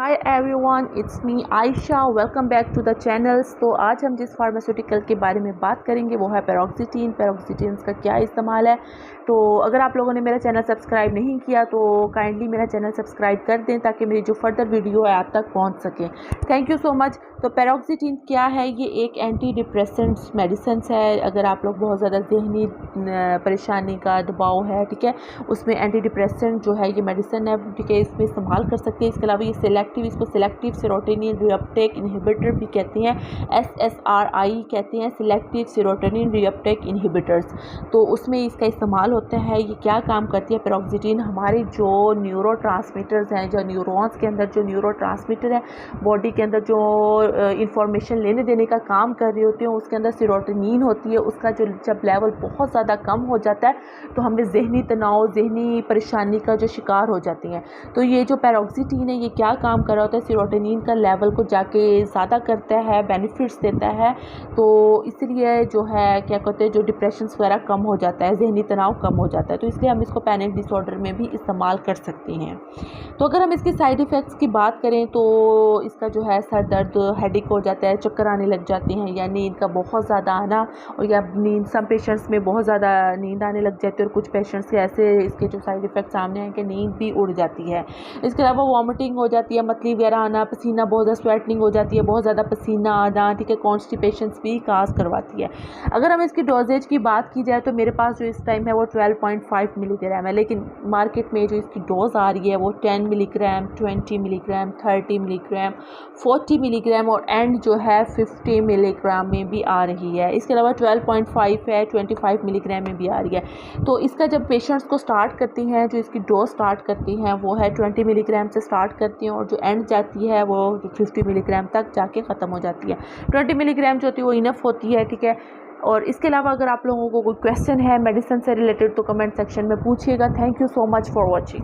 Hi everyone, it's me Ayesha. Welcome back to the channels. तो आज हम जिस फार्मास्यूटिकल के बारे में बात करेंगे वो है पैरोक्सिटीन। पैरोक्सिटीन का क्या इस्तेमाल है। तो अगर आप लोगों ने मेरा चैनल सब्सक्राइब नहीं किया तो काइंडली मेरा चैनल सब्सक्राइब कर दें ताकि मेरी जो फर्दर वीडियो है आप तक पहुंच सके। Thank you so much. तो पैरोक्सिटीन क्या है? ये एक एंटी डिप्रेसेंट्स मेडिसिन है। अगर आप लोग बहुत ज़्यादा जहनी परेशानी का दबाव है, ठीक है, उसमें एंटी डिप्रेसेंट जो है ये मेडिसिन है, ठीक है, इसमें इस्तेमाल कर सकते हैं। इसके अलावा ये इसको सिलेक्टिव सेरोटोनिन रीअपटेक इनहिबिटर भी कहते हैं, SSRI कहते हैं, सिलेक्टिव सेरोटोनिन रीअपटेक इनहिबिटर्स। तो उसमें इसका इस्तेमाल होता है। ये क्या काम करती है पैरोक्सिटीन? हमारे जो न्यूरोट्रांसमीटर्स हैं, जो न्यूरॉन्स के अंदर जो न्यूरोट्रांसमीटर है, बॉडी के अंदर जो इंफॉर्मेशन लेने देने का काम कर रही होती है, उसके अंदर सेरोटोनिन होती है। उसका जो जब लेवल बहुत ज़्यादा कम हो जाता है तो हमें जहनी तनाव, जहनी परेशानी का जो शिकार हो जाती हैं। तो ये जो पैरोक्सिटीन है ये क्या काम कर रहा होता है? सेरोटोनिन का लेवल को जाके ज़्यादा करता है, बेनिफिट्स देता है। तो इसलिए जो है क्या कहते हैं, जो डिप्रेशन वगैरह कम हो जाता है, जहनी तनाव कम हो जाता है। तो इसलिए हम इसको पैनिक डिसऑर्डर में भी इस्तेमाल कर सकते हैं। तो अगर हम इसके साइड इफ़ेक्ट्स की बात करें तो इसका जो है सर दर्द, हेडेक हो जाता है, चक्कर आने लग जाते हैं, या नींद का बहुत ज़्यादा आना, और या नींद सम पेशेंट्स में बहुत ज़्यादा नींद आने लग जाती है, और कुछ पेशेंट्स के ऐसे इसके जो साइड इफ़ेक्ट सामने हैं कि नींद भी उड़ जाती है। इसके अलावा वॉमिटिंग हो जाती है, मतली वगैरह आना, पसीना, बहुत ज़्यादा स्वेटिंग हो जाती है, बहुत ज़्यादा पसीना आना, ठीक है, कॉन्स्टिपेशंस भी काज करवाती है। अगर हम इसकी डोजेज की बात की जाए तो मेरे पास जो इस टाइम है वो 12.5 मिलीग्राम है, लेकिन मार्केट में जो इसकी डोज आ रही है वो 10 मिलीग्राम, 20 मिलीग्राम, 30 मिलीग्राम, 40 मिलीग्राम और एंड जो है 50 मिलीग्राम में भी आ रही है। इसके अलावा 12.5 है, 25 मिलीग्राम में भी आ रही है। तो इसका जब पेशेंट्स को स्टार्ट करती हैं, जो इसकी डोज स्टार्ट करती हैं वो है 20 मिलीग्राम से स्टार्ट करती हैं, और जो एंड जाती है वो 50 मिलीग्राम तक जाके ख़त्म हो जाती है। 20 मिलीग्राम जो होती है वो इनफ होती है, ठीक है। और इसके अलावा अगर आप लोगों को कोई क्वेश्चन है मेडिसिन से रिलेटेड तो कमेंट सेक्शन में पूछिएगा। Thank you so much for watching.